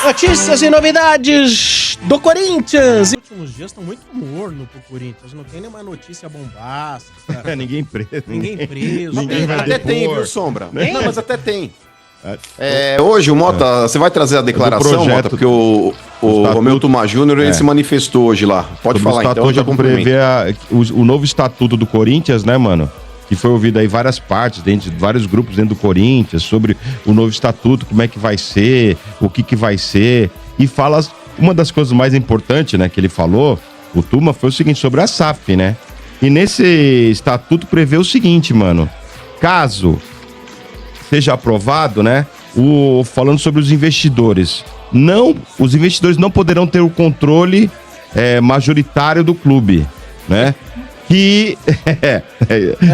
Notícias e novidades do Corinthians. Os últimos dias estão muito morno pro Corinthians. Não tem nenhuma notícia bombástica. Ninguém preso. Ninguém preso. Ninguém vai até depor. tem, viu, Sombra? Tem? Não, mas até tem. Hoje o Mota, você vai trazer a declaração, projeto, Mota? Porque o Romeu Tuma Júnior, ele se manifestou hoje lá. Pode falar, então, já cumprimento. O novo estatuto do Corinthians, né, mano? Que foi ouvido aí várias partes, dentro de vários grupos dentro do Corinthians, sobre o novo estatuto, como é que vai ser, o que vai ser. E fala, uma das coisas mais importantes, né, que ele falou, o Tuma, foi o seguinte, sobre a SAF, né? E nesse estatuto prevê o seguinte, mano, caso seja aprovado, né, falando sobre os investidores, os investidores não poderão ter o controle majoritário do clube, né? Que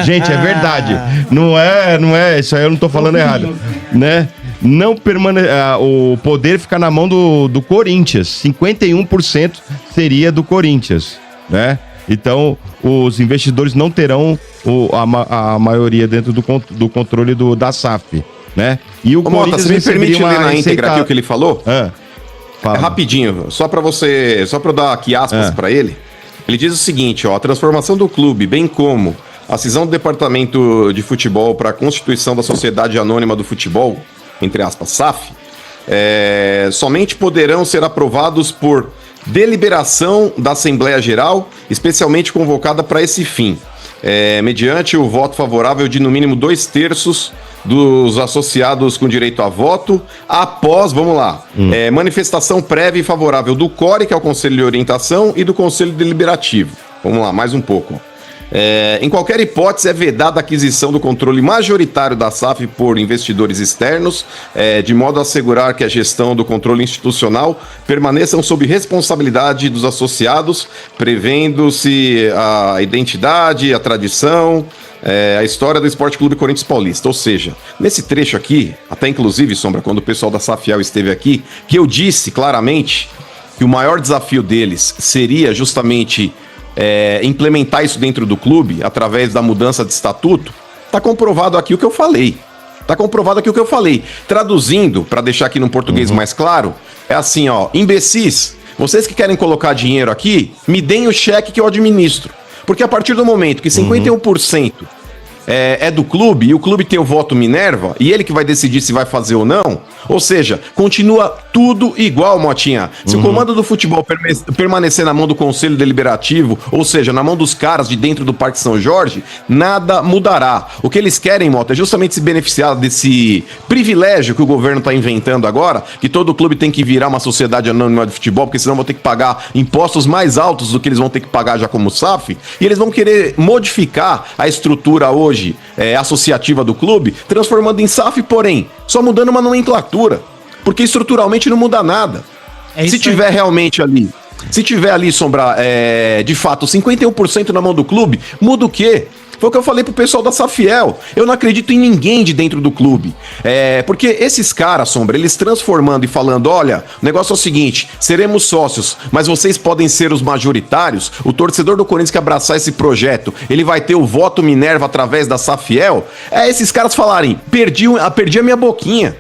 gente, é verdade. Não é, isso aí eu não tô falando errado, né? Não o poder fica na mão do Corinthians. 51% seria do Corinthians, né? Então, os investidores não terão a maioria dentro do controle da SAF, né? E o Corinthians, Mota, você me permite ler na íntegra aqui o que ele falou? É rapidinho, só pra eu dar aqui aspas pra ele. Ele diz o seguinte, a transformação do clube, bem como a cisão do departamento de futebol para a constituição da Sociedade Anônima do Futebol, entre aspas, SAF, somente poderão ser aprovados por deliberação da Assembleia Geral, especialmente convocada para esse fim, mediante o voto favorável de no mínimo 2/3 dos associados com direito a voto, após, manifestação prévia e favorável do CORE, que é o Conselho de Orientação, e do Conselho Deliberativo. Vamos lá, mais um pouco. Em qualquer hipótese, é vedada a aquisição do controle majoritário da SAF por investidores externos, de modo a assegurar que a gestão do controle institucional permaneçam sob responsabilidade dos associados, prevendo-se a identidade, a tradição, a história do Esporte Clube Corinthians Paulista. Ou seja, nesse trecho aqui, até inclusive, Sombra, quando o pessoal da Safiel esteve aqui, que eu disse claramente que o maior desafio deles seria justamente implementar isso dentro do clube, através da mudança de estatuto, tá comprovado aqui o que eu falei. Traduzindo, para deixar aqui no português mais claro, é assim, imbecis, vocês que querem colocar dinheiro aqui, me deem o cheque que eu administro. Porque a partir do momento que 51% é do clube, e o clube tem o voto Minerva, e ele que vai decidir se vai fazer ou não, ou seja, continua tudo igual, Motinha. Se o comando do futebol permanecer na mão do Conselho Deliberativo, ou seja, na mão dos caras de dentro do Parque São Jorge, nada mudará. O que eles querem, Mota, é justamente se beneficiar desse privilégio que o governo está inventando agora, que todo clube tem que virar uma sociedade anônima de futebol, porque senão vão ter que pagar impostos mais altos do que eles vão ter que pagar já como SAF, e eles vão querer modificar a estrutura hoje associativa do clube, transformando em SAF, porém, só mudando uma nomenclatura, porque estruturalmente não muda nada. Se tiver ali, Sombra, de fato, 51% na mão do clube, muda o quê? Foi o que eu falei pro pessoal da Safiel. Eu não acredito em ninguém de dentro do clube. Porque esses caras, Sombra, eles transformando e falando, olha, o negócio é o seguinte, seremos sócios, mas vocês podem ser os majoritários. O torcedor do Corinthians que abraçar esse projeto, ele vai ter o voto Minerva através da Safiel. Esses caras falarem, perdi a minha boquinha.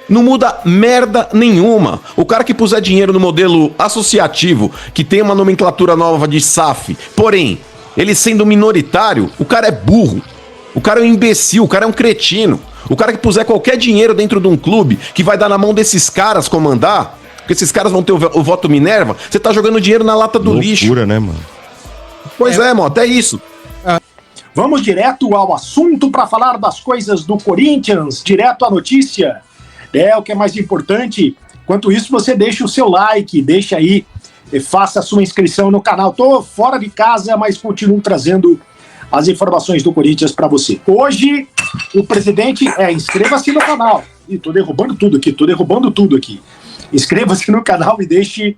Não muda merda nenhuma. O cara que puser dinheiro no modelo associativo, que tem uma nomenclatura nova de SAF, porém, ele sendo minoritário, o cara é burro. O cara é um imbecil, o cara é um cretino. O cara que puser qualquer dinheiro dentro de um clube, que vai dar na mão desses caras comandar, porque esses caras vão ter o voto Minerva, você tá jogando dinheiro na lata do lixo. Loucura, né, mano? Pois Mota, é isso. Vamos direto ao assunto para falar das coisas do Corinthians, direto à notícia. O que é mais importante. Enquanto isso, você deixa o seu like, deixa aí, faça a sua inscrição no canal. Tô fora de casa, mas continuo trazendo as informações do Corinthians para você. Hoje, o presidente... inscreva-se no canal. Ih, tô derrubando tudo aqui. Inscreva-se no canal e deixe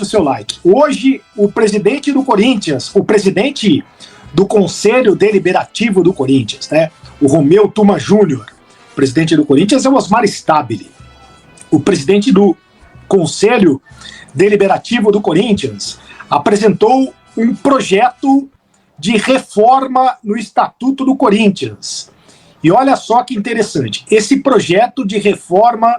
o seu like. Hoje, o presidente do Corinthians, o presidente do Conselho Deliberativo do Corinthians, né? O Romeu Tuma Júnior, o presidente do Corinthians é o Osmar Stabile. O presidente do Conselho Deliberativo do Corinthians apresentou um projeto de reforma no Estatuto do Corinthians. E olha só que interessante, esse projeto de reforma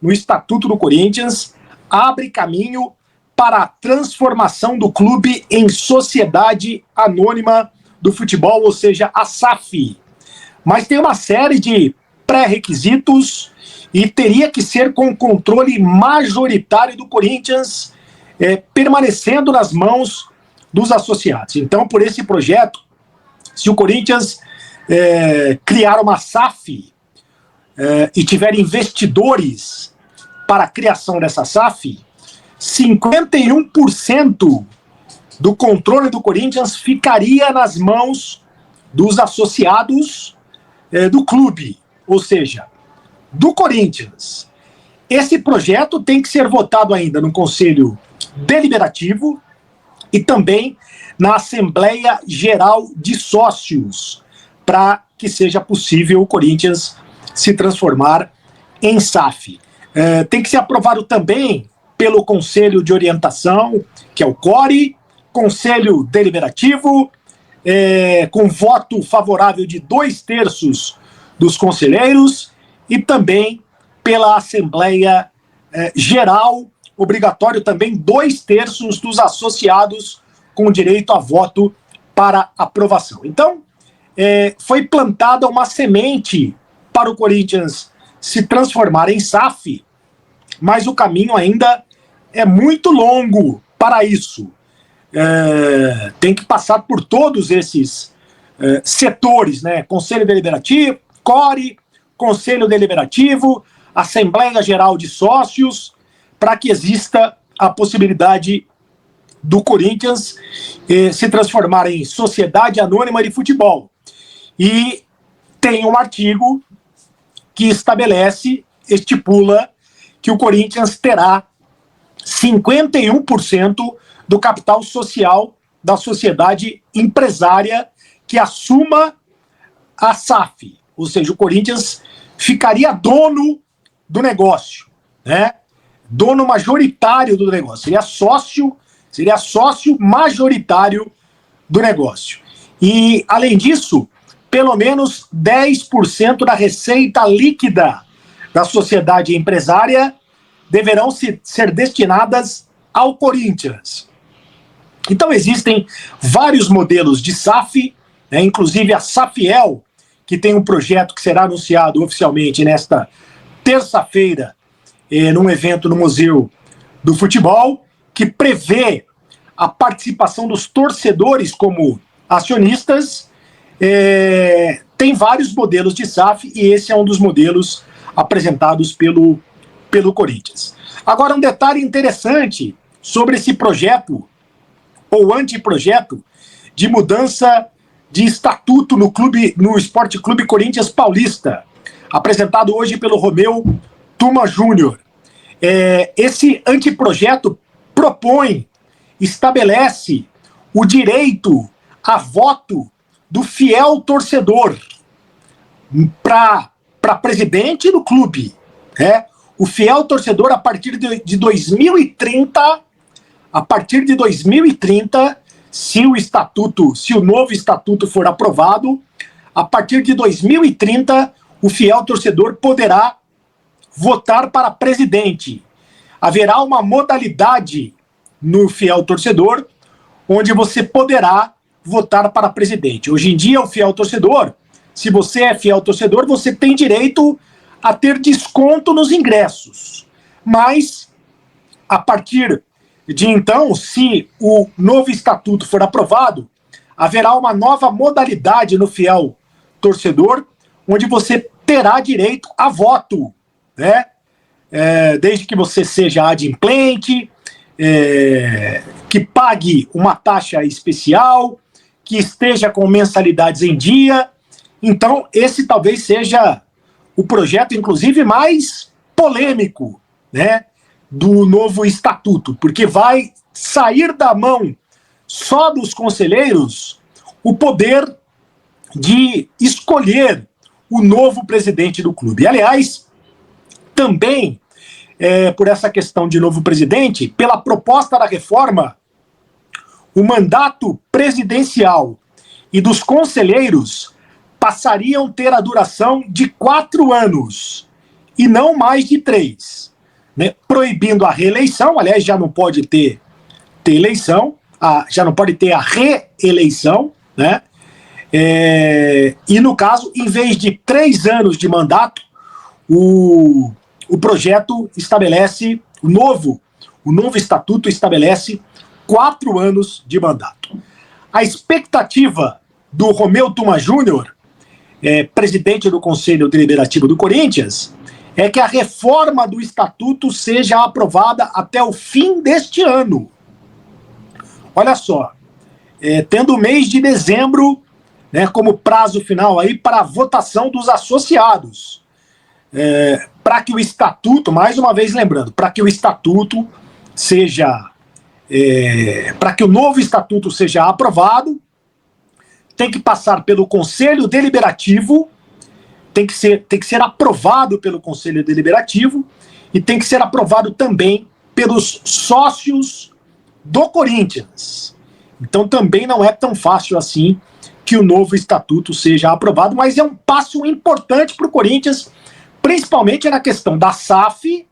no Estatuto do Corinthians, abre caminho para a transformação do clube em Sociedade Anônima do Futebol, ou seja, a SAF. Mas tem uma série de pré-requisitos e teria que ser com controle majoritário do Corinthians, permanecendo nas mãos dos associados. Então, por esse projeto, se o Corinthians criar uma SAF e tiver investidores para a criação dessa SAF, 51% do controle do Corinthians ficaria nas mãos dos associados do clube, ou seja, do Corinthians. Esse projeto tem que ser votado ainda no Conselho Deliberativo e também na Assembleia Geral de Sócios, para que seja possível o Corinthians se transformar em SAF. Tem que ser aprovado também pelo Conselho de Orientação, que é o CORE, Conselho Deliberativo, com voto favorável de 2/3 dos conselheiros, e também pela Assembleia Geral, obrigatório também 2/3 dos associados com direito a voto para aprovação. Então, foi plantada uma semente para o Corinthians se transformar em SAF, mas o caminho ainda é muito longo para isso. Tem que passar por todos esses setores, né? Conselho Deliberativo, CORE, Conselho Deliberativo, Assembleia Geral de Sócios, para que exista a possibilidade do Corinthians se transformar em Sociedade Anônima de Futebol. E tem um artigo que estipula que o Corinthians terá 51% do capital social da sociedade empresária que assuma a SAF. Ou seja, o Corinthians ficaria dono do negócio, né? Dono majoritário do negócio. Seria sócio majoritário do negócio. E, além disso, pelo menos 10% da receita líquida da sociedade empresária deverão ser destinadas ao Corinthians. Então existem vários modelos de SAF, né, inclusive a Safiel, que tem um projeto que será anunciado oficialmente nesta terça-feira, num evento no Museu do Futebol, que prevê a participação dos torcedores como acionistas. Tem vários modelos de SAF e esse é um dos modelos apresentados pelo Corinthians. Agora, um detalhe interessante sobre esse projeto ou anteprojeto de mudança de estatuto no Esporte Clube Corinthians Paulista, apresentado hoje pelo Romeu Tuma Júnior. Esse anteprojeto estabelece o direito a voto do fiel torcedor para presidente do clube. O fiel torcedor, a partir de 2030, se o novo estatuto for aprovado, a partir de 2030, o fiel torcedor poderá votar para presidente. Haverá uma modalidade no fiel torcedor, onde você poderá votar para presidente. Hoje em dia, o fiel torcedor, se você é fiel torcedor, você tem direito a ter desconto nos ingressos. Mas, a partir de então, se o novo estatuto for aprovado, haverá uma nova modalidade no fiel torcedor, onde você terá direito a voto, né? Desde que você seja adimplente, que pague uma taxa especial, que esteja com mensalidades em dia. Então, esse talvez seja o projeto, inclusive, mais polêmico, né, do novo estatuto, porque vai sair da mão só dos conselheiros o poder de escolher o novo presidente do clube. E, aliás, também, por essa questão de novo presidente, pela proposta da reforma, o mandato presidencial e dos conselheiros passariam a ter a duração de 4 anos, e não mais de 3, né? Proibindo a reeleição, aliás, já não pode ter eleição, já não pode ter a reeleição, né? E no caso, em vez de 3 anos de mandato, o projeto estabelece, o novo estatuto estabelece 4 anos de mandato. A expectativa do Romeu Tuma Júnior, presidente do Conselho Deliberativo do Corinthians, é que a reforma do estatuto seja aprovada até o fim deste ano. Olha só, tendo o mês de dezembro, né, como prazo final aí para a votação dos associados, para que o estatuto, mais uma vez lembrando, para que o estatuto seja, para que o novo estatuto seja aprovado, tem que passar pelo Conselho Deliberativo, tem que ser aprovado pelo Conselho Deliberativo e tem que ser aprovado também pelos sócios do Corinthians. Então também não é tão fácil assim que o novo estatuto seja aprovado, mas é um passo importante para o Corinthians, principalmente na questão da SAF,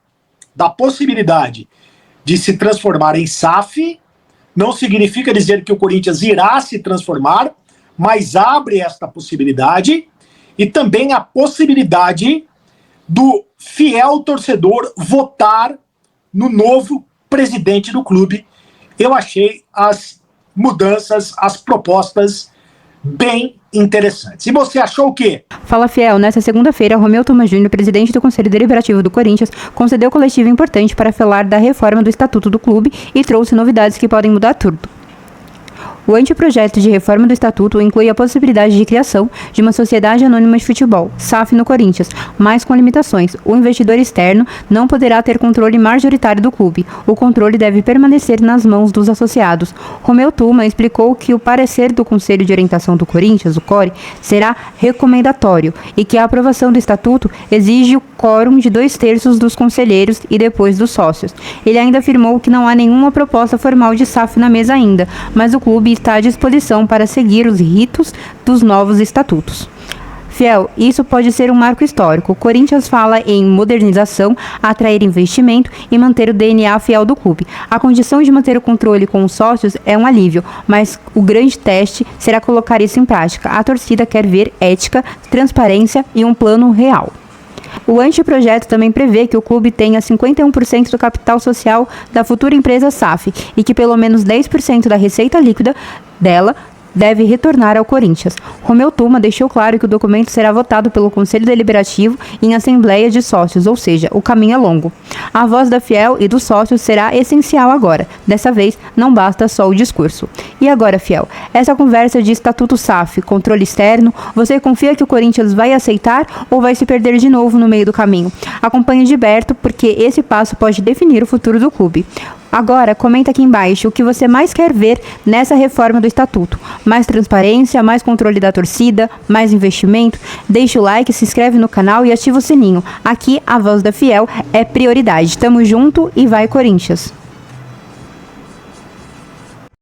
da possibilidade de se transformar em SAF. Não significa dizer que o Corinthians irá se transformar, mas abre esta possibilidade, e também a possibilidade do fiel torcedor votar no novo presidente do clube. Eu achei as mudanças, as propostas bem interessantes. E você achou o quê? Fala, Fiel. Nesta segunda-feira, Romeu Tuma Júnior, presidente do Conselho Deliberativo do Corinthians, concedeu coletiva importante para falar da reforma do Estatuto do clube e trouxe novidades que podem mudar tudo. O anteprojeto de reforma do Estatuto inclui a possibilidade de criação de uma sociedade anônima de futebol, SAF, no Corinthians, mas com limitações. O investidor externo não poderá ter controle majoritário do clube. O controle deve permanecer nas mãos dos associados. Romeu Tuma explicou que o parecer do Conselho de Orientação do Corinthians, o CORE, será recomendatório e que a aprovação do Estatuto exige o quórum de 2/3 dos conselheiros e depois dos sócios. Ele ainda afirmou que não há nenhuma proposta formal de SAF na mesa ainda, mas o clube está à disposição para seguir os ritos dos novos estatutos. Fiel, isso pode ser um marco histórico. O Corinthians fala em modernização, atrair investimento e manter o DNA fiel do clube. A condição de manter o controle com os sócios é um alívio, mas o grande teste será colocar isso em prática. A torcida quer ver ética, transparência e um plano real. O anteprojeto também prevê que o clube tenha 51% do capital social da futura empresa SAF e que pelo menos 10% da receita líquida dela deve retornar ao Corinthians. Romeu Tuma deixou claro que o documento será votado pelo Conselho Deliberativo em assembleia de sócios, ou seja, o caminho é longo. A voz da Fiel e dos sócios será essencial agora. Dessa vez, não basta só o discurso. E agora, Fiel, essa conversa de Estatuto SAF, controle externo, você confia que o Corinthians vai aceitar ou vai se perder de novo no meio do caminho? Acompanhe de perto, porque esse passo pode definir o futuro do clube. Agora, comenta aqui embaixo o que você mais quer ver nessa reforma do Estatuto. Mais transparência, mais controle da torcida, mais investimento? Deixa o like, se inscreve no canal e ativa o sininho. Aqui, a voz da Fiel é prioridade. Tamo junto e vai, Corinthians!